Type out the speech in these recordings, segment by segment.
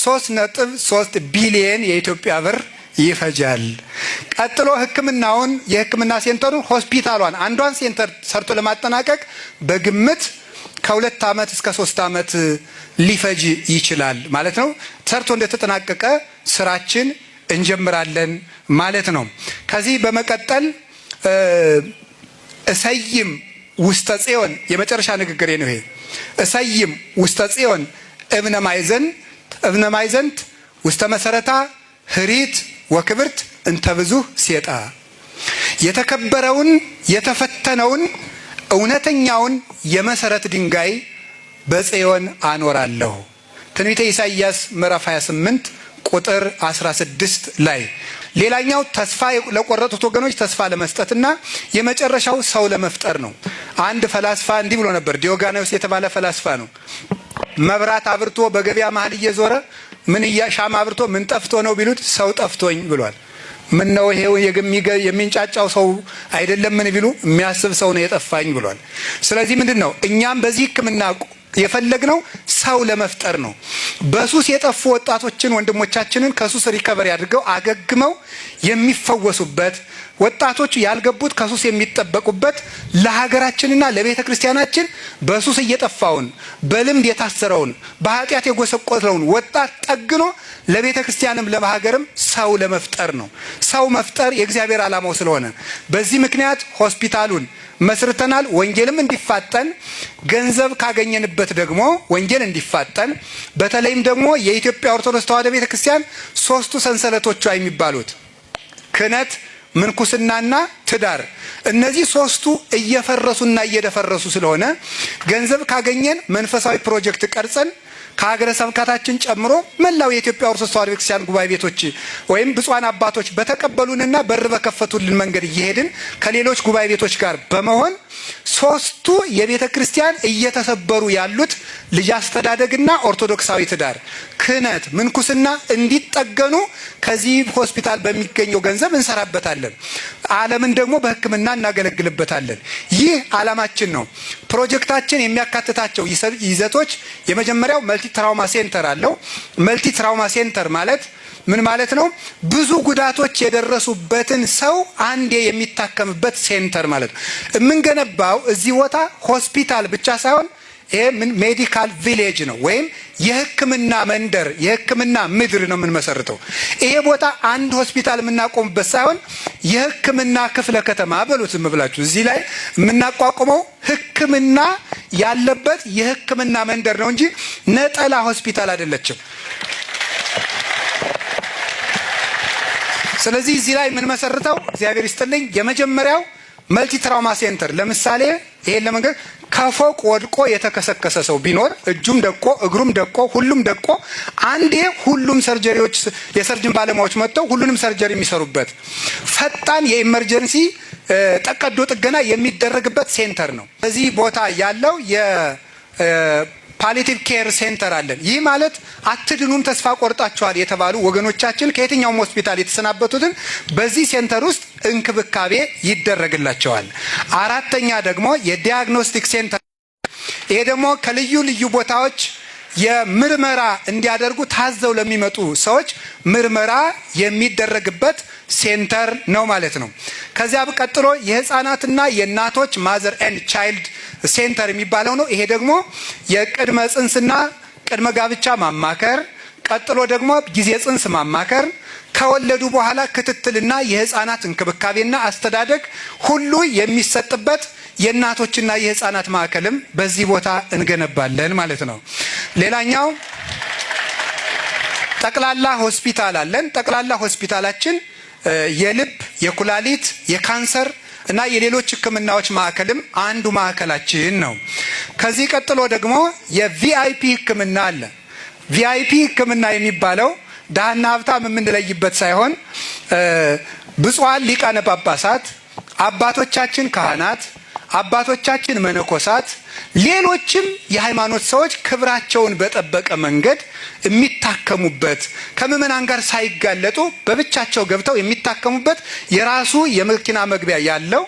3.3 ቢሊዮን የኢትዮጵያ ብር ይፈጃል። ቀጥሎ የህክምና ሴንተሩን ሆስፒታሏን አንዷን ሴንተር ሰርቶ ለማጠናቀቅ በግምት ከ2 ዓመት እስከ 3 ዓመት ሊፈጅ ይችላል ማለት ነው። ሰርቶ እንደተጠናቀቀ ስራችን እንጀምራለን ማለት ነው። ከዚህ በመቀጠል እሰይም ውስተ ጽዮን የመጨረሻ ንግግሬ ነው። ይሄ እሰይም ውስተ ጽዮን እብነ ማዕዘንት ውስተ መሰረታ ህሪት ወክብርት እንተ ብዙኅ ሴጣ። የተከበረውን የተፈተነውን እውነተኛውን የመሰረት ድንጋይ በጽዮን አኖራለሁ። ትንቢተ ኢሳይያስ ምዕራፍ 28 ቁጥር 16 ላይ። ሌላኛው ተስፋ ለቆረጡት ወገኖች ተስፋ ለመስጠትና የመጨረሻው ሰው ለመፍጠር ነው። አንድ ፈላስፋ እንዲህ ብሎ ነበር። ዲዮጋናዮስ የተባለ ፈላስፋ ነው። መብራት አብርቶ በገበያ መሀል እየዞረ ሻማ አብርቶ ምን ጠፍቶ ነው ቢሉት ሰው ጠፍቶኝ ብሏል። ምን ነው ይሄው የሚንጫጫው ሰው አይደለም ምን ቢሉ የሚያስብ ሰው ነው የጠፋኝ ብሏል። ስለዚህ ምንድነው እኛም በዚህ ህክምና የፈለግነው ሰው ለመፍጠር ነው። በሱስ የጠፉ ወጣቶችን ወንድሞቻችንን ከሱስ ሪከቨሪ አድርገው አገግመው የሚፈወሱበት፣ ወጣቶች ያልገቡት ከሱስ የሚጠበቁበት፣ ለሀገራችንና ለቤተ ክርስቲያናችን በሱስ እየጠፋውን በልምድ የታሰረውን በኃጢአት የጎሰቆለውን ወጣት ጠግኖ ለቤተ ክርስቲያንም ለሀገርም ሰው ለመፍጠር ነው። ሰው መፍጠር የእግዚአብሔር ዓላማው ስለሆነ በዚህ ምክንያት ሆስፒታሉን መስርተናል። ወንጌልም እንዲፋጠን ገንዘብ ካገኘንበት ደግሞ ወንጌል እንዲፋጠን በተለይም ደግሞ የኢትዮጵያ ኦርቶዶክስ ተዋሕዶ ቤተክርስቲያን 3ቱ ሰንሰለቶቿ የሚባሉት ክህነት፣ ምንኩስናና ትዳር እነዚህ 3ቱ እየፈረሱና እየደፈረሱ ስለሆነ ገንዘብ ካገኘን መንፈሳዊ ፕሮጀክት ቀርጸን ከሀገረ ስብከታችን ጨምሮ መላው የኢትዮጵያ ኦርቶዶክስ ተዋሕዶ ቤተክርስቲያን ጉባኤ ቤቶች ወይም ብፁዓን አባቶች በተቀበሉንና በር በከፈቱልን መንገድ እየሄድን ከሌሎች ጉባኤ ቤቶች ጋር በመሆን 3ቱ የቤተ ክርስቲያን እየተሰበሩ ያሉት ልጅ አስተዳደግና ኦርቶዶክሳዊ ትዳር፣ ክህነት፣ ምንኩስና እንዲጠገኑ ከዚህ ሆስፒታል በሚገኘው ገንዘብ እንሰራበታለን። ዓለምን ደግሞ በሕክምና እናገለግልበታለን። ይህ ዓላማችን ነው። ፕሮጀክታችን የሚያካትታቸው ይዘቶች የመጀመሪያው መልቲ ትራውማ ሴንተር አለው። መልቲ ትራውማ ሴንተር ማለት ምን ማለት ነው? ብዙ ጉዳቶች የደረሱበትን ሰው አንዴ የሚታከምበት ሴንተር ማለት ነው። የምንገነባው እዚህ ቦታ ሆስፒታል ብቻ ሳይሆን ይሄ ሜዲካል ቪሌጅ ነው፣ ወይም የህክምና መንደር የህክምና ምድር ነው የምንመሰርተው። ይሄ ቦታ አንድ ሆስፒታል የምናቆምበት ሳይሆን የህክምና ክፍለ ከተማ በሉት ዝም ብላችሁ እዚህ ላይ የምናቋቁመው ህክምና ያለበት የህክምና መንደር ነው እንጂ ነጠላ ሆስፒታል አይደለችም። ስለዚህ እዚህ ላይ የምንመሰርተው እግዚአብሔር ይስጥልኝ የመጀመሪያው መልቲ ትራውማ ሴንተር። ለምሳሌ ይሄን ለመንገር ከፎቅ ወድቆ የተከሰከሰ ሰው ቢኖር እጁም ደቆ እግሩም ደቆ ሁሉም ደቆ አንዴ ሁሉም ሰርጀሪዎች የሰርጅን ባለሙያዎች መጥተው ሁሉንም ሰርጀሪ የሚሰሩበት ፈጣን የኢመርጀንሲ ቀዶ ጥገና የሚደረግበት ሴንተር ነው። በዚህ ቦታ ያለው ፓሊቲቭ ኬር ሴንተር አለን። ይህ ማለት አትድኑም ተስፋ ቆርጣችኋል የተባሉ ወገኖቻችን ከየትኛውም ሆስፒታል የተሰናበቱትን በዚህ ሴንተር ውስጥ እንክብካቤ ይደረግላቸዋል። አራተኛ ደግሞ የዲያግኖስቲክ ሴንተር። ይሄ ደግሞ ከልዩ ልዩ ቦታዎች የምርመራ እንዲያደርጉ ታዘው ለሚመጡ ሰዎች ምርመራ የሚደረግበት ሴንተር ነው ማለት ነው። ከዚያ ቀጥሎ የህፃናትና የእናቶች ማዘር ኤንድ ቻይልድ ሴንተር የሚባለው ነው። ይሄ ደግሞ የቅድመ ጽንስና ቅድመ ጋብቻ ማማከር፣ ቀጥሎ ደግሞ ጊዜ ጽንስ ማማከር፣ ከወለዱ በኋላ ክትትልና የህፃናት እንክብካቤና አስተዳደግ ሁሉ የሚሰጥበት የእናቶችና የህፃናት ማዕከልም በዚህ ቦታ እንገነባለን ማለት ነው። ሌላኛው ጠቅላላ ሆስፒታል አለን። ጠቅላላ ሆስፒታላችን የልብ፣ የኩላሊት፣ የካንሰር እና የሌሎች ህክምናዎች ማዕከልም አንዱ ማዕከላችን ነው። ከዚህ ቀጥሎ ደግሞ የቪአይፒ ህክምና አለ። ቪአይፒ ህክምና የሚባለው ድሃና ሀብታም የምንለይበት ሳይሆን ብፁዓን ሊቃነ ጳጳሳት፣ አባቶቻችን ካህናት፣ አባቶቻችን መነኮሳት፣ ሌሎችም የሃይማኖት ሰዎች ክብራቸውን በጠበቀ መንገድ የሚታከሙበት ከምዕመናን ጋር ሳይጋለጡ በብቻቸው ገብተው የሚታከሙበት የራሱ የመኪና መግቢያ ያለው፣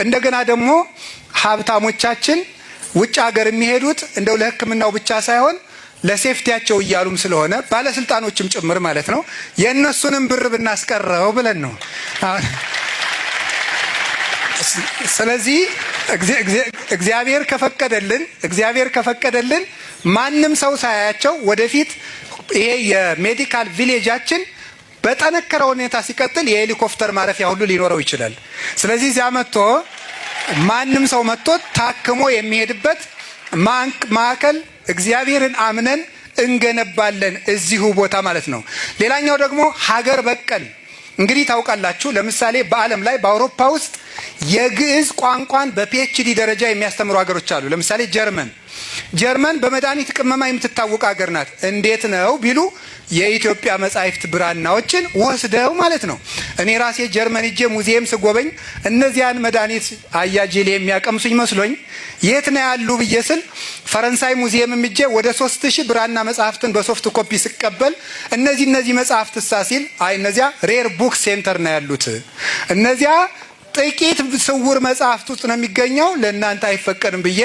እንደገና ደግሞ ሀብታሞቻችን ውጭ ሀገር የሚሄዱት እንደው ለህክምናው ብቻ ሳይሆን ለሴፍቲያቸው እያሉም ስለሆነ ባለስልጣኖችም ጭምር ማለት ነው የእነሱንም ብር ብናስቀረው ብለን ነው። ስለዚህ እግዚአብሔር ከፈቀደልን ማንም ሰው ሳያያቸው ወደፊት ይሄ የሜዲካል ቪሌጃችን በጠነከረ ሁኔታ ሲቀጥል የሄሊኮፕተር ማረፊያ ሁሉ ሊኖረው ይችላል። ስለዚህ እዚያ መጥቶ ማንም ሰው መጥቶ ታክሞ የሚሄድበት ማዕከል እግዚአብሔርን አምነን እንገነባለን እዚሁ ቦታ ማለት ነው። ሌላኛው ደግሞ ሀገር በቀል እንግዲህ ታውቃላችሁ፣ ለምሳሌ በዓለም ላይ በአውሮፓ ውስጥ የግዕዝ ቋንቋን በፒኤችዲ ደረጃ የሚያስተምሩ ሀገሮች አሉ። ለምሳሌ ጀርመን በመድኃኒት ቅመማ የምትታወቅ ሀገር ናት። እንዴት ነው ቢሉ የኢትዮጵያ መጻሕፍት ብራናዎችን ወስደው ማለት ነው። እኔ ራሴ ጀርመን ሄጄ ሙዚየም ስጎበኝ እነዚያን መድኃኒት አያጅሌ የሚያቀምሱኝ መስሎኝ የት ነው ያሉ ብዬ ስል ፈረንሳይ ሙዚየም ሄጄ ወደ 3000 ብራና መጽሐፍትን በሶፍት ኮፒ ስቀበል እነዚህ መጽሐፍት ሲል አይ እነዚያ ሬር ቡክ ሴንተር ነው ያሉት፣ እነዚያ ጥቂት ስውር መጽሐፍት ውስጥ ነው የሚገኘው፣ ለእናንተ አይፈቀድም ብዬ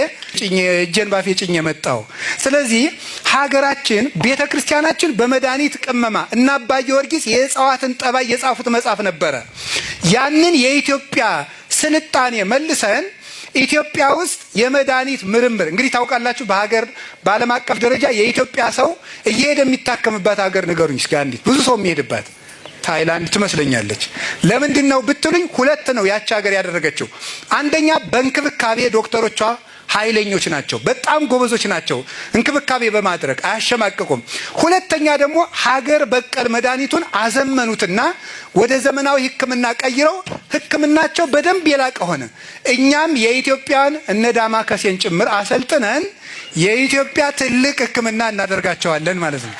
እጄን ባፌ ጭኜ መጣሁ። ስለዚህ ሀገራችን ቤተ ክርስቲያናችን በመድኃኒት ቅመማ እና አባ ጊዮርጊስ የእጽዋትን ጠባይ የጻፉት መጽሐፍ ነበረ። ያንን የኢትዮጵያ ስልጣኔ መልሰን ኢትዮጵያ ውስጥ የመድኃኒት ምርምር እንግዲህ ታውቃላችሁ፣ በዓለም አቀፍ ደረጃ የኢትዮጵያ ሰው እየሄደ የሚታከምባት ሀገር ንገሩኝ እስኪ አንዲት። ብዙ ሰው የሚሄድባት ታይላንድ ትመስለኛለች። ለምንድን ነው ብትሉኝ፣ ሁለት ነው ያቺ ሀገር ያደረገችው። አንደኛ በእንክብካቤ ዶክተሮቿ ኃይለኞች ናቸው፣ በጣም ጎበዞች ናቸው፣ እንክብካቤ በማድረግ አያሸማቅቁም። ሁለተኛ ደግሞ ሀገር በቀል መድኃኒቱን አዘመኑትና ወደ ዘመናዊ ሕክምና ቀይረው ሕክምናቸው በደንብ የላቀ ሆነ። እኛም የኢትዮጵያን እነ ዳማከሴን ጭምር አሰልጥነን የኢትዮጵያ ትልቅ ሕክምና እናደርጋቸዋለን ማለት ነው።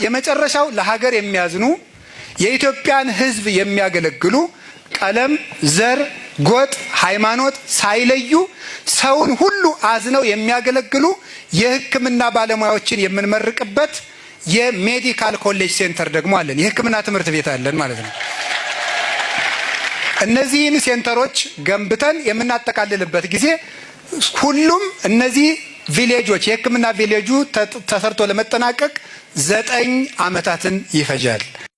የመጨረሻው ለሀገር የሚያዝኑ የኢትዮጵያን ሕዝብ የሚያገለግሉ ቀለም፣ ዘር፣ ጎጥ፣ ሃይማኖት ሳይለዩ ሰውን ሁሉ አዝነው የሚያገለግሉ የሕክምና ባለሙያዎችን የምንመርቅበት የሜዲካል ኮሌጅ ሴንተር ደግሞ አለን። የሕክምና ትምህርት ቤት አለን ማለት ነው። እነዚህን ሴንተሮች ገንብተን የምናጠቃልልበት ጊዜ ሁሉም እነዚህ ቪሌጆች የሕክምና ቪሌጁ ተሰርቶ ለመጠናቀቅ 9 ዓመታትን ይፈጃል።